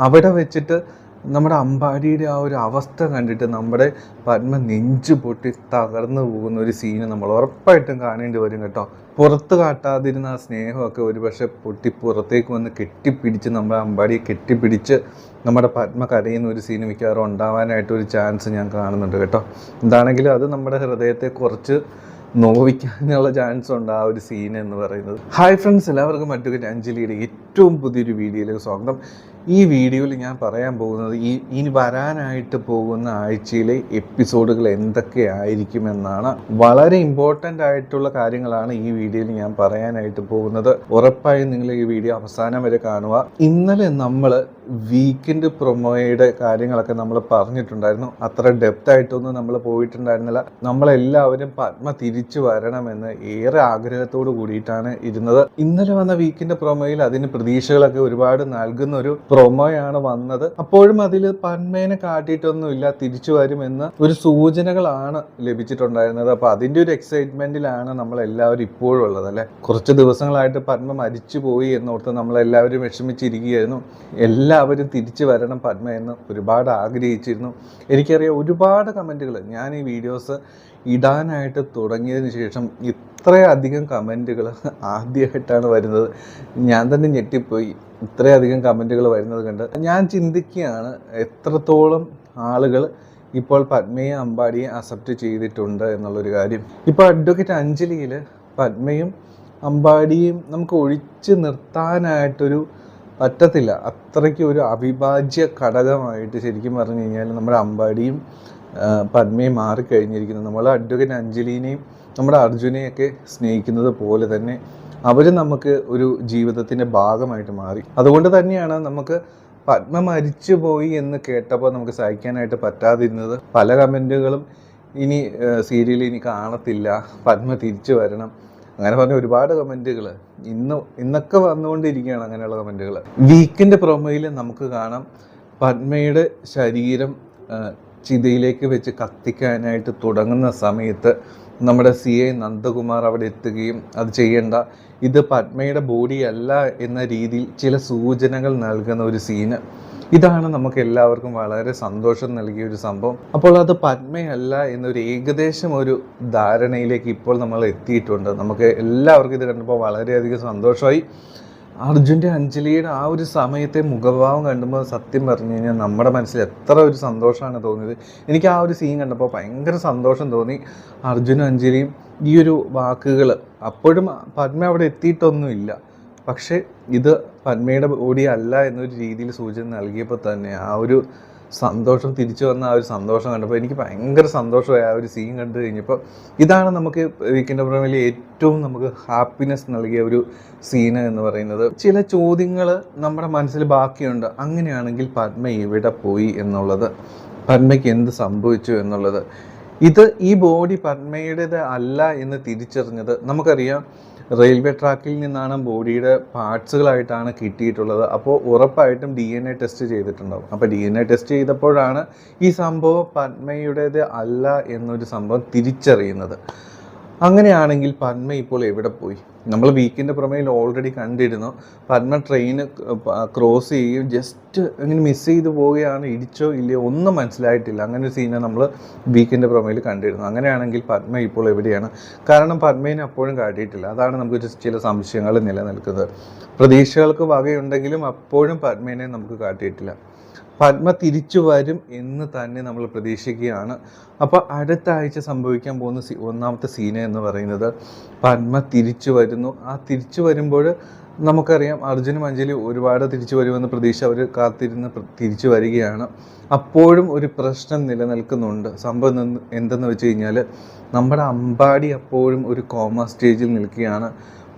അവിടെ വെച്ചിട്ട് നമ്മുടെ അമ്പാടിയുടെ ആ ഒരു അവസ്ഥ കണ്ടിട്ട് നമ്മുടെ പത്മ നെഞ്ചു പൊട്ടി തകർന്നു പോകുന്ന ഒരു സീന് നമ്മൾ ഉറപ്പായിട്ടും കാണേണ്ടി വരും കേട്ടോ. പുറത്ത് കാട്ടാതിരുന്ന ആ സ്നേഹമൊക്കെ ഒരുപക്ഷെ പൊട്ടി പുറത്തേക്ക് വന്ന് കെട്ടിപ്പിടിച്ച് നമ്മുടെ അമ്പാടിയെ കെട്ടിപ്പിടിച്ച് നമ്മുടെ പത്മ കരയുന്ന ഒരു സീന് മിക്കവാറും ഉണ്ടാവാനായിട്ടൊരു ചാൻസ് ഞാൻ കാണുന്നുണ്ട് കേട്ടോ. എന്താണെങ്കിലും അത് നമ്മുടെ ഹൃദയത്തെ കുറച്ച് നോവിക്കാനുള്ള ചാൻസ് ഉണ്ട് ആ ഒരു സീൻ എന്ന് പറയുന്നത്. ഹായ് ഫ്രണ്ട്സ്, എല്ലാവർക്കും മറ്റൊരു അഞ്ജലിയുടെ ഏറ്റവും പുതിയൊരു വീഡിയോയിലേക്ക് സ്വാഗതം. ഈ വീഡിയോയിൽ ഞാൻ പറയാൻ പോകുന്നത് ഇനി വരാനായിട്ട് പോകുന്ന ആഴ്ചയിലെ എപ്പിസോഡുകൾ എന്തൊക്കെയായിരിക്കുമെന്നാണ്. വളരെ ഇമ്പോർട്ടൻ്റ് ആയിട്ടുള്ള കാര്യങ്ങളാണ് ഈ വീഡിയോയിൽ ഞാൻ പറയാനായിട്ട് പോകുന്നത്. ഉറപ്പായും നിങ്ങൾ ഈ വീഡിയോ അവസാനം വരെ കാണുക. ഇന്നലെ നമ്മൾ വീക്കെൻഡ് പ്രൊമോയുടെ കാര്യങ്ങളൊക്കെ നമ്മൾ പറഞ്ഞിട്ടുണ്ടായിരുന്നു. അത്ര ഡെപ്ത് ആയിട്ടൊന്നും നമ്മൾ പോയിട്ടുണ്ടായിരുന്നില്ല. നമ്മളെല്ലാവരും പത്മ തിരിച്ചു വരണമെന്ന് ഏറെ ആഗ്രഹത്തോട് കൂടിയിട്ടാണ് ഇരുന്നത്. ഇന്നലെ വന്ന വീക്കെൻഡ് പ്രൊമോയിൽ അതിന് പ്രതീക്ഷകളൊക്കെ ഒരുപാട് നൽകുന്ന ഒരു പ്രൊമോയാണ് വന്നത്. അപ്പോഴും അതിൽ പത്മേനെ കാട്ടിയിട്ടൊന്നുമില്ല, തിരിച്ചു വരുമെന്ന് ഒരു സൂചനകളാണ് ലഭിച്ചിട്ടുണ്ടായിരുന്നത്. അപ്പൊ അതിന്റെ ഒരു എക്സൈറ്റ്മെന്റിലാണ് നമ്മളെല്ലാവരും ഇപ്പോഴും ഉള്ളത് അല്ലെ. കുറച്ച് ദിവസങ്ങളായിട്ട് പത്മ മരിച്ചു പോയി എന്നോർത്ത് നമ്മളെല്ലാവരും വിഷമിച്ചിരിക്കുകയായിരുന്നു. എല്ലാവരും തിരിച്ചു വരണം പത്മ എന്ന് ഒരുപാട് ആഗ്രഹിച്ചിരുന്നു. എനിക്കറിയാം ഒരുപാട് കമൻറ്റുകൾ ഞാൻ ഈ വീഡിയോസ് ഇടാനായിട്ട് തുടങ്ങിയതിന് ശേഷം ഇത്രയധികം കമൻറ്റുകൾ ആദ്യമായിട്ടാണ് വരുന്നത്. ഞാൻ തന്നെ ഞെട്ടിപ്പോയി. ഇത്രയധികം കമൻറ്റുകൾ വരുന്നത് കണ്ട് ഞാൻ ചിന്തിക്കുകയാണ് എത്രത്തോളം ആളുകൾ ഇപ്പോൾ പത്മയെ അമ്പാടിയെ അക്സെപ്റ്റ് ചെയ്തിട്ടുണ്ട് എന്നുള്ളൊരു കാര്യം. ഇപ്പോൾ അഡ്വക്കേറ്റ് അഞ്ജലിയിൽ പത്മയും അമ്പാടിയും നമുക്ക് ഒഴിച്ചു നിർത്താനായിട്ടൊരു പറ്റത്തില്ല. അത്രയ്ക്ക് ഒരു അവിഭാജ്യ ഘടകമായിട്ട് ശരിക്കും പറഞ്ഞു കഴിഞ്ഞാൽ നമ്മുടെ അമ്പാടിയും പത്മയും മാറിക്കഴിഞ്ഞിരിക്കുന്നു. നമ്മൾ അഡ്വക്കേറ്റ് അഞ്ജലിനെയും നമ്മുടെ അർജുനെയൊക്കെ സ്നേഹിക്കുന്നത് പോലെ തന്നെ അവർ നമുക്ക് ഒരു ജീവിതത്തിൻ്റെ ഭാഗമായിട്ട് മാറി. അതുകൊണ്ട് തന്നെയാണ് നമുക്ക് പത്മ മരിച്ചു പോയി എന്ന് കേട്ടപ്പോൾ നമുക്ക് സഹിക്കാനായിട്ട് പറ്റാതിരുന്നത്. പല കമൻറ്റുകളും ഇനി സീരിയൽ ഇനി കാണത്തില്ല, പത്മ തിരിച്ചു വരണം, അങ്ങനെ പറഞ്ഞ ഒരുപാട് കമൻറ്റുകൾ ഇന്നൊക്കെ വന്നുകൊണ്ടിരിക്കുകയാണ്. അങ്ങനെയുള്ള കമൻറ്റുകൾ വീക്കെൻഡ് പ്രൊമോയിൽ നമുക്ക് കാണാം. പത്മയുടെ ശരീരം ചിതയിലേക്ക് വെച്ച് കത്തിക്കാനായിട്ട് തുടങ്ങുന്ന സമയത്ത് നമ്മുടെ CI നന്ദകുമാർ അവിടെ എത്തുകയും അത് ചെയ്യേണ്ട, ഇത് പത്മയുടെ ബോഡി അല്ല എന്ന രീതിയിൽ ചില സൂചനകൾ നൽകുന്ന ഒരു സീന്. ഇതാണ് നമുക്ക് എല്ലാവർക്കും വളരെ സന്തോഷം നൽകിയ ഒരു സംഭവം. അപ്പോൾ അത് പത്മയല്ല എന്നൊരു ഏകദേശം ഒരു ധാരണയിലേക്ക് ഇപ്പോൾ നമ്മൾ എത്തിയിട്ടുണ്ട്. നമുക്ക് എല്ലാവർക്കും ഇത് കണ്ടപ്പോൾ വളരെയധികം സന്തോഷമായി. അർജുൻ്റെ അഞ്ജലിയുടെ ആ ഒരു സമയത്തെ മുഖഭാവം കണ്ടുമ്പോൾ സത്യം പറഞ്ഞു കഴിഞ്ഞാൽ നമ്മുടെ മനസ്സിൽ എത്ര ഒരു സന്തോഷമാണ് തോന്നിയത്. എനിക്ക് ആ ഒരു സീൻ കണ്ടപ്പോൾ ഭയങ്കര സന്തോഷം തോന്നി. അർജുനും അഞ്ജലിയും ഈ ഒരു വാക്കുകൾ, അപ്പോഴും പത്മ അവിടെ എത്തിയിട്ടൊന്നുമില്ല, പക്ഷേ ഇത് പത്മയുടെ ബോഡി അല്ല എന്നൊരു രീതിയിൽ സൂചന നൽകിയപ്പോൾ തന്നെ ആ ഒരു സന്തോഷം, തിരിച്ചു വന്ന ആ ഒരു സന്തോഷം കണ്ടപ്പോൾ എനിക്ക് ഭയങ്കര സന്തോഷമായി. ആ ഒരു സീൻ കണ്ടു കഴിഞ്ഞപ്പോൾ ഇതാണ് നമുക്ക് വീക്കെൻഡ് പ്രൊമോയിൽ ഏറ്റവും നമുക്ക് ഹാപ്പിനെസ് നൽകിയ ഒരു സീന് എന്ന് പറയുന്നത്. ചില ചോദ്യങ്ങൾ നമ്മുടെ മനസ്സിൽ ബാക്കിയുണ്ട്. അങ്ങനെയാണെങ്കിൽ പത്മ എവിടെ പോയി എന്നുള്ളത്, പത്മയ്ക്ക് എന്ത് സംഭവിച്ചു എന്നുള്ളത്, ഈ ബോഡി പത്മയുടേത് അല്ല എന്ന് തിരിച്ചറിഞ്ഞത് നമുക്കറിയാം. റെയിൽവേ ട്രാക്കിൽ നിന്നാണ് ബോഡിയുടെ പാർട്സുകളായിട്ടാണ് കിട്ടിയിട്ടുള്ളത്. അപ്പോൾ ഉറപ്പായിട്ടും DNA ടെസ്റ്റ് ചെയ്തിട്ടുണ്ടാവും. അപ്പോൾ DNA ടെസ്റ്റ് ചെയ്തപ്പോഴാണ് ഈ സംഭവം പത്മയുടേത് അല്ല എന്നൊരു സംഭവം തിരിച്ചറിയുന്നത്. അങ്ങനെയാണെങ്കിൽ പത്മ ഇപ്പോൾ എവിടെ പോയി? നമ്മൾ വീക്കെൻഡ് പ്രൊമോയിൽ ഓൾറെഡി കണ്ടിരുന്നു. പത്മ ട്രെയിൻ ക്രോസ് ചെയ്യുകയും ജസ്റ്റ് ഇങ്ങനെ മിസ് ചെയ്ത് പോവുകയാണ്, ഇടിച്ചോ ഇല്ലയോ ഒന്നും മനസ്സിലായിട്ടില്ല. അങ്ങനെ ഒരു സീനെ നമ്മൾ വീക്കെൻഡ് പ്രൊമോയിൽ കണ്ടിരുന്നു. അങ്ങനെയാണെങ്കിൽ പത്മ ഇപ്പോൾ എവിടെയാണ്? കാരണം പത്മേനെ അപ്പോഴും കാട്ടിയിട്ടില്ല. അതാണ് നമുക്ക് ചില സംശയങ്ങൾ നിലനിൽക്കുന്നത്. പ്രതീക്ഷകൾക്ക് വകയുണ്ടെങ്കിലും അപ്പോഴും പത്മേനെ നമുക്ക് കാട്ടിയിട്ടില്ല. പത്മ തിരിച്ചു വരും എന്ന് തന്നെ നമ്മൾ പ്രതീക്ഷിക്കുകയാണ്. അപ്പോൾ അടുത്ത ആഴ്ച സംഭവിക്കാൻ പോകുന്ന ഒന്നാമത്തെ സീന എന്ന് പറയുന്നത് പത്മ തിരിച്ചു വരുന്നു. ആ തിരിച്ചു വരുമ്പോൾ നമുക്കറിയാം അർജുനും അഞ്ജലി ഒരുപാട് തിരിച്ചു വരുമെന്ന് പ്രതീക്ഷ അവർ കാത്തിരുന്ന് തിരിച്ചു വരികയാണ്. അപ്പോഴും ഒരു പ്രശ്നം നിലനിൽക്കുന്നുണ്ട്. സംഭവം എന്തെന്ന് വെച്ച് കഴിഞ്ഞാൽ നമ്മുടെ അമ്പാടി അപ്പോഴും ഒരു കോമ സ്റ്റേജിൽ നിൽക്കുകയാണ്.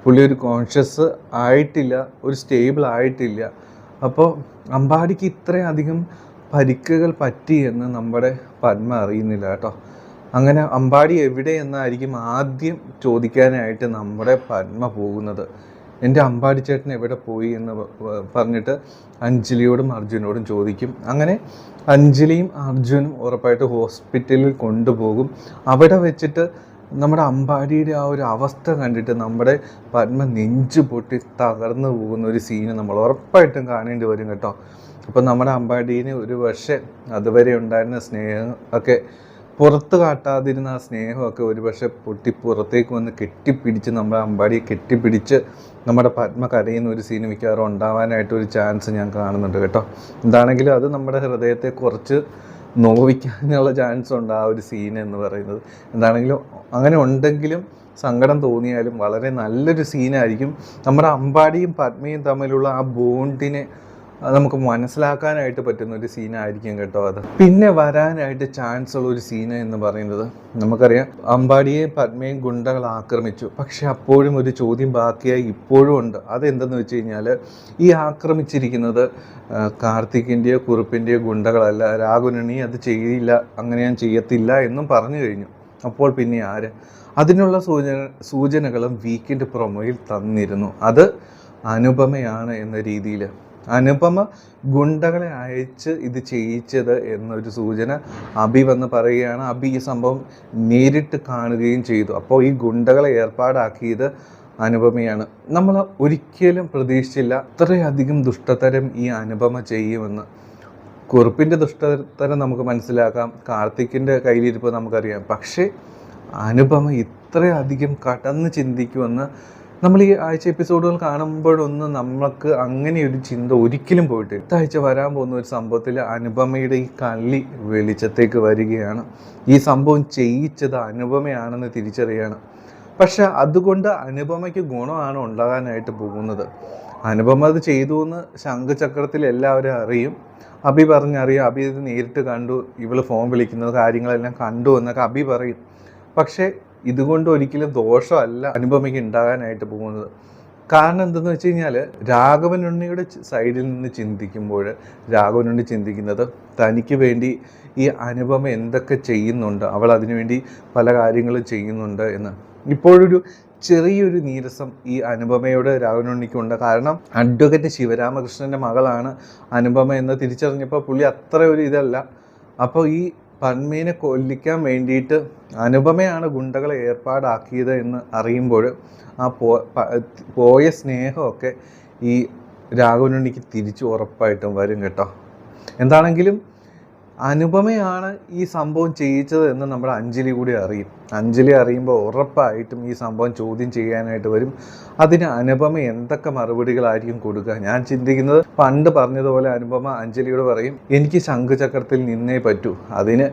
പുള്ളി ഒരു കോൺഷ്യസ് ആയിട്ടില്ല, ഒരു സ്റ്റേബിൾ ആയിട്ടില്ല. അപ്പോൾ അമ്പാടിക്ക് ഇത്രയധികം പരിക്കുകൾ പറ്റിയെന്ന് നമ്മുടെ പത്മ അറിയുന്നില്ല കേട്ടോ. അങ്ങനെ അമ്പാടി എവിടെ എന്നായിരിക്കും ആദ്യം ചോദിക്കാനായിട്ട് നമ്മുടെ പത്മ പോകുന്നത്. എൻ്റെ അമ്പാടി ചേട്ടൻ എവിടെ പോയി എന്ന് പറഞ്ഞിട്ട് അഞ്ജലിയോടും അർജുനോടും ചോദിക്കും. അങ്ങനെ അഞ്ജലിയും അർജുനും ഉറപ്പായിട്ട് ഹോസ്പിറ്റലിൽ കൊണ്ടുപോകും. അവിടെ വെച്ചിട്ട് നമ്മുടെ അമ്പാടിയുടെ ആ ഒരു അവസ്ഥ കണ്ടിട്ട് നമ്മുടെ പത്മ നെഞ്ചു പൊട്ടി തകർന്നു പോകുന്ന ഒരു സീന് നമ്മൾ ഉറപ്പായിട്ടും കാണേണ്ടി വരും കേട്ടോ. അപ്പം നമ്മുടെ അമ്പാടീന് ഒരു പക്ഷേ അതുവരെ ഉണ്ടായിരുന്ന സ്നേഹം ഒക്കെ പുറത്ത് കാട്ടാതിരുന്ന ആ സ്നേഹമൊക്കെ ഒരു പക്ഷേ പൊട്ടി പുറത്തേക്ക് വന്ന് കെട്ടിപ്പിടിച്ച് നമ്മുടെ അമ്പാടിയെ കെട്ടിപ്പിടിച്ച് നമ്മുടെ പത്മ കരയുന്ന ഒരു സീൻ മിക്കവാറും ഉണ്ടാവാനായിട്ടൊരു ചാൻസ് ഞാൻ കാണുന്നുണ്ട് കേട്ടോ. എന്താണെങ്കിലും അത് നമ്മുടെ ഹൃദയത്തെ കുറച്ച് നോവിക്കാനുള്ള ചാൻസ് ഉണ്ട് ആ ഒരു സീൻ എന്ന് പറയുന്നത്. എന്താണെങ്കിലും അങ്ങനെ ഉണ്ടെങ്കിലും സങ്കടം തോന്നിയാലും വളരെ നല്ലൊരു സീനായിരിക്കും. നമ്മുടെ അമ്പാടിയും പത്മയും തമ്മിലുള്ള ആ ബോണ്ടിനെ നമുക്ക് മനസ്സിലാക്കാനായിട്ട് പറ്റുന്ന ഒരു സീനായിരിക്കും കേട്ടോ അത്. പിന്നെ വരാനായിട്ട് ചാൻസ് ഉള്ള ഒരു സീന് എന്ന് പറയുന്നത്, നമുക്കറിയാം അമ്പാടിയെയും പത്മയും ഗുണ്ടകൾ ആക്രമിച്ചു. പക്ഷെ അപ്പോഴും ഒരു ചോദ്യം ബാക്കിയായി ഇപ്പോഴും ഉണ്ട്. അതെന്തെന്ന് വെച്ച് കഴിഞ്ഞാൽ, ഈ ആക്രമിച്ചിരിക്കുന്നത് കാർത്തിക്കിൻ്റെയോ കുറുപ്പിൻ്റെയോ ഗുണ്ടകളല്ല. രാഘവനുണ്ണി അത് ചെയ്യില്ല, അങ്ങനെ ഞാൻ ചെയ്യത്തില്ല എന്നും പറഞ്ഞു കഴിഞ്ഞു. അപ്പോൾ പിന്നെ ആര്? അതിനുള്ള സൂചനകളും വീക്കെൻഡ് പ്രൊമോയിൽ തന്നിരുന്നു. അത് അനുപമയാണ് എന്ന രീതിയിൽ. അനുപമ ഗുണ്ടകളെ അയച്ച് ഇത് ചെയ്യിച്ചത് എന്നൊരു സൂചന അഭി വന്ന് പറയുകയാണ്. അഭി ഈ സംഭവം നേരിട്ട് കാണുകയും ചെയ്തു. അപ്പോൾ ഈ ഗുണ്ടകളെ ഏർപ്പാടാക്കിയത് അനുപമയാണ്. നമ്മൾ ഒരിക്കലും പ്രതീക്ഷിച്ചില്ല ഇത്രയധികം ദുഷ്ടതരം ഈ അനുപമ ചെയ്യുമെന്ന്. കുറുപ്പിൻ്റെ ദുഷ്ടതരം നമുക്ക് മനസ്സിലാക്കാം, കാർത്തിക്കിൻ്റെ കയ്യിലിരിപ്പ് നമുക്കറിയാം. പക്ഷേ അനുപമ ഇത്രയധികം കടന്ന് ചിന്തിക്കുമെന്ന് നമ്മൾ ഈ ആഴ്ച എപ്പിസോഡുകൾ കാണുമ്പോഴൊന്നും നമുക്ക് അങ്ങനെ ഒരു ചിന്ത ഒരിക്കലും പോയിട്ട്. ഇത്താഴ്ച വരാൻ പോകുന്ന ഒരു സംഭവത്തിൽ അനുപമയുടെ ഈ കള്ളി വെളിച്ചത്തേക്ക് വരികയാണ്. ഈ സംഭവം ചെയ്യിച്ചത് അനുപമയാണെന്ന് തിരിച്ചറിയാണ്. പക്ഷെ അതുകൊണ്ട് അനുപമയ്ക്ക് ഗുണമാണ് ഉണ്ടാകാനായിട്ട് പോകുന്നത്. അനുപമ അത് ചെയ്തു എന്ന് ശംഖുചക്രത്തിൽ എല്ലാവരും അറിയും. അഭി പറഞ്ഞറിയാം, അഭി ഇത് നേരിട്ട് കണ്ടു, ഇവള് ഫോൺ വിളിക്കുന്നത് കാര്യങ്ങളെല്ലാം കണ്ടു എന്നൊക്കെ അഭി പറയും. പക്ഷേ ഇതുകൊണ്ട് ഒരിക്കലും ദോഷമല്ല അനുപമയ്ക്ക് ഉണ്ടാകാനായിട്ട് പോകുന്നത്. കാരണം എന്തെന്ന് വെച്ച് കഴിഞ്ഞാൽ, രാഘവനുണ്ണിയുടെ സൈഡിൽ നിന്ന് ചിന്തിക്കുമ്പോൾ രാഘവനുണ്ണി ചിന്തിക്കുന്നത് തനിക്ക് വേണ്ടി ഈ അനുപമ എന്തൊക്കെ ചെയ്യുന്നുണ്ട്, അവൾ അതിനുവേണ്ടി പല കാര്യങ്ങളും ചെയ്യുന്നുണ്ട് എന്ന്. ഇപ്പോഴൊരു ചെറിയൊരു നീരസം ഈ അനുപമയോട് രാഘവനുണ്ണിക്കുണ്ട്. കാരണം അഡ്വക്കേറ്റ് ശിവരാമകൃഷ്ണൻ്റെ മകളാണ് അനുപമ എന്ന് തിരിച്ചറിഞ്ഞപ്പോൾ പുള്ളി അത്ര ഒരു ഇതല്ല. അപ്പോൾ ഈ പത്മീനെ കൊല്ലിക്കാൻ വേണ്ടിയിട്ട് അനുപമയാണ് ഗുണ്ടകളെ ഏർപ്പാടാക്കിയത് എന്ന് അറിയുമ്പോൾ ആ പോയ സ്നേഹമൊക്കെ ഈ രാഘവനുണ്ണിക്ക് തിരിച്ചു ഉറപ്പായിട്ടും വരും കേട്ടോ. എന്താണെങ്കിലും അനുപമയാണ് ഈ സംഭവം ചെയ്യിച്ചത് എന്ന് നമ്മുടെ അഞ്ജലി കൂടി അറിയും. അഞ്ജലി അറിയുമ്പോൾ ഉറപ്പായിട്ടും ഈ സംഭവം ചോദ്യം ചെയ്യാനായിട്ട് വരും. അതിന് അനുപമ എന്തൊക്കെ മറുപടികളായിരിക്കും കൊടുക്കുക? ഞാൻ ചിന്തിക്കുന്നത്, പണ്ട് പറഞ്ഞതുപോലെ അനുപമ അഞ്ജലിയോട് പറയും, എനിക്ക് ശംഖുചക്രത്തിൽ നിന്നേ പറ്റൂ, അതിന്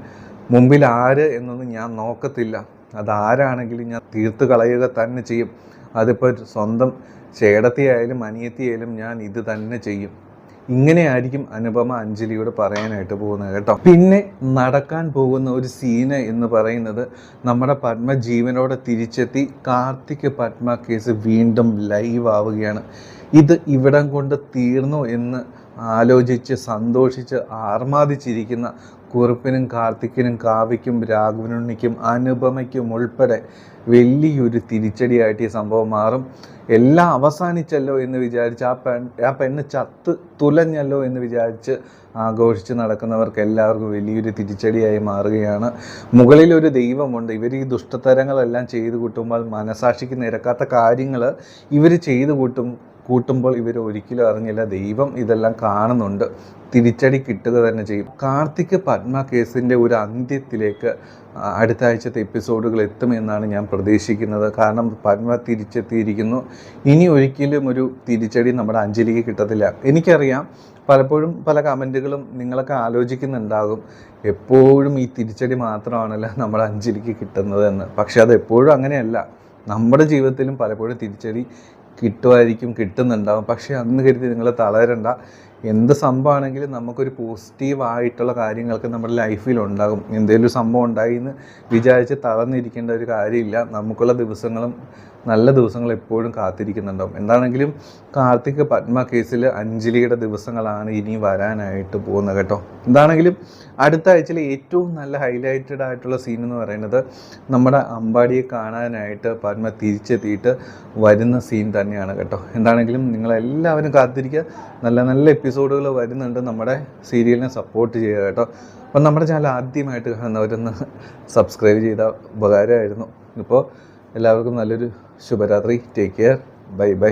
മുമ്പിൽ ആര് എന്നൊന്നും ഞാൻ നോക്കത്തില്ല, അതാരാണെങ്കിലും ഞാൻ തീർത്ത് കളയുക തന്നെ ചെയ്യും. അതിപ്പോൾ സ്വന്തം ചേടത്തിയായാലും അനിയത്തിയായാലും ഞാൻ ഇത് തന്നെ ചെയ്യും. ഇങ്ങനെയായിരിക്കും അനുപമ അഞ്ജലിയോട് പറയാനായിട്ട് പോകുന്നത് കേട്ടോ. പിന്നെ നടക്കാൻ പോകുന്ന ഒരു സീന് എന്ന് പറയുന്നത്, നമ്മുടെ പത്മ ജീവനോടെ തിരിച്ചെത്തി കാർത്തിക് പത്മ കേസ് വീണ്ടും ലൈവ് ആവുകയാണ്. ഇത് ഇവിടം കൊണ്ട് തീർന്നു എന്ന് ആലോചിച്ച് സന്തോഷിച്ച് ആർമാദിച്ചിരിക്കുന്ന കുറുപ്പിനും കാർത്തിക്കിനും കാവ്യയ്ക്കും രാഘവനുണ്ണിക്കും അനുപമയ്ക്കും ഉൾപ്പെടെ വലിയൊരു തിരിച്ചടിയായിട്ട് ഈ സംഭവം മാറും. എല്ലാം അവസാനിച്ചല്ലോ എന്ന് വിചാരിച്ച് ആ പെണ്ണ് ചത്ത് തുലഞ്ഞല്ലോ എന്ന് വിചാരിച്ച് ആഘോഷിച്ച് നടക്കുന്നവർക്ക് എല്ലാവർക്കും വലിയൊരു തിരിച്ചടിയായി മാറുകയാണ്. മുകളിലൊരു ദൈവമുണ്ട്. ഇവർ ഈ ദുഷ്ടതരങ്ങളെല്ലാം ചെയ്തു കൂട്ടുമ്പോൾ, മനസാക്ഷിക്ക് നിരക്കാത്ത കാര്യങ്ങൾ ഇവർ ചെയ്തു കൂട്ടുമ്പോൾ ഇവർ ഒരിക്കലും അറിഞ്ഞില്ല ദൈവം ഇതെല്ലാം കാണുന്നുണ്ട്. തിരിച്ചടി കിട്ടുക തന്നെ ചെയ്യും. കാർത്തിക് പത്മ കേസിൻ്റെ ഒരു അന്ത്യത്തിലേക്ക് അടുത്ത ആഴ്ചത്തെ എപ്പിസോഡുകൾ എത്തുമെന്നാണ് ഞാൻ പ്രതീക്ഷിക്കുന്നത്. കാരണം പത്മ തിരിച്ചെത്തിയിരിക്കുന്നു. ഇനി ഒരിക്കലും ഒരു തിരിച്ചടി നമ്മുടെ അഞ്ജലിക്ക് കിട്ടത്തില്ല. എനിക്കറിയാം പലപ്പോഴും പല കമൻറ്റുകളും നിങ്ങളൊക്കെ ആലോചിക്കുന്നുണ്ടാകും, എപ്പോഴും ഈ തിരിച്ചടി മാത്രമാണല്ലോ നമ്മുടെ അഞ്ജലിക്ക് കിട്ടുന്നത് എന്ന്. പക്ഷെ അത് എപ്പോഴും അങ്ങനെയല്ല. നമ്മുടെ ജീവിതത്തിലും പലപ്പോഴും തിരിച്ചടി കിട്ടുന്നുണ്ടാവും. പക്ഷേ അന്ന് കരുതി നിങ്ങൾ തളരണ്ട. എന്ത് സംഭവമാണെങ്കിലും നമുക്കൊരു പോസിറ്റീവായിട്ടുള്ള കാര്യങ്ങൾക്ക് നമ്മുടെ ലൈഫിലുണ്ടാകും. എന്തെങ്കിലും ഒരു സംഭവം ഉണ്ടായി എന്ന് വിചാരിച്ച് തളർന്നിരിക്കേണ്ട ഒരു കാര്യമില്ല. നമുക്കുള്ള ദിവസങ്ങളും നല്ല ദിവസങ്ങൾ എപ്പോഴും കാത്തിരിക്കുന്നുണ്ടാവും. എന്താണെങ്കിലും കാർത്തിക് പത്മ കേസിൽ അഞ്ജലിയുടെ ദിവസങ്ങളാണ് ഇനി വരാനായിട്ട് പോകുന്നത് കേട്ടോ. എന്താണെങ്കിലും അടുത്ത ആഴ്ചയിൽ ഏറ്റവും നല്ല ഹൈലൈറ്റഡ് ആയിട്ടുള്ള സീൻ എന്ന് പറയുന്നത്, നമ്മുടെ അമ്പാടിയെ കാണാനായിട്ട് പത്മ തിരിച്ചെത്തിയിട്ട് വരുന്ന സീൻ തന്നെയാണ് കേട്ടോ. എന്താണെങ്കിലും നിങ്ങളെല്ലാവരും കാത്തിരിക്കുക. നല്ല നല്ല എപ്പിസോഡുകൾ വരുന്നുണ്ട്. നമ്മുടെ സീരിയലിനെ സപ്പോർട്ട് ചെയ്യുക കേട്ടോ. അപ്പം നമ്മുടെ ചാനൽ ആദ്യമായിട്ട് കാണുന്നവരൊന്ന് സബ്സ്ക്രൈബ് ചെയ്താൽ ഉപകാരമായിരുന്നു. ഇപ്പോൾ എല്ലാവർക്കും നല്ലൊരു ശുഭരാത്രി. Take care. Bye bye.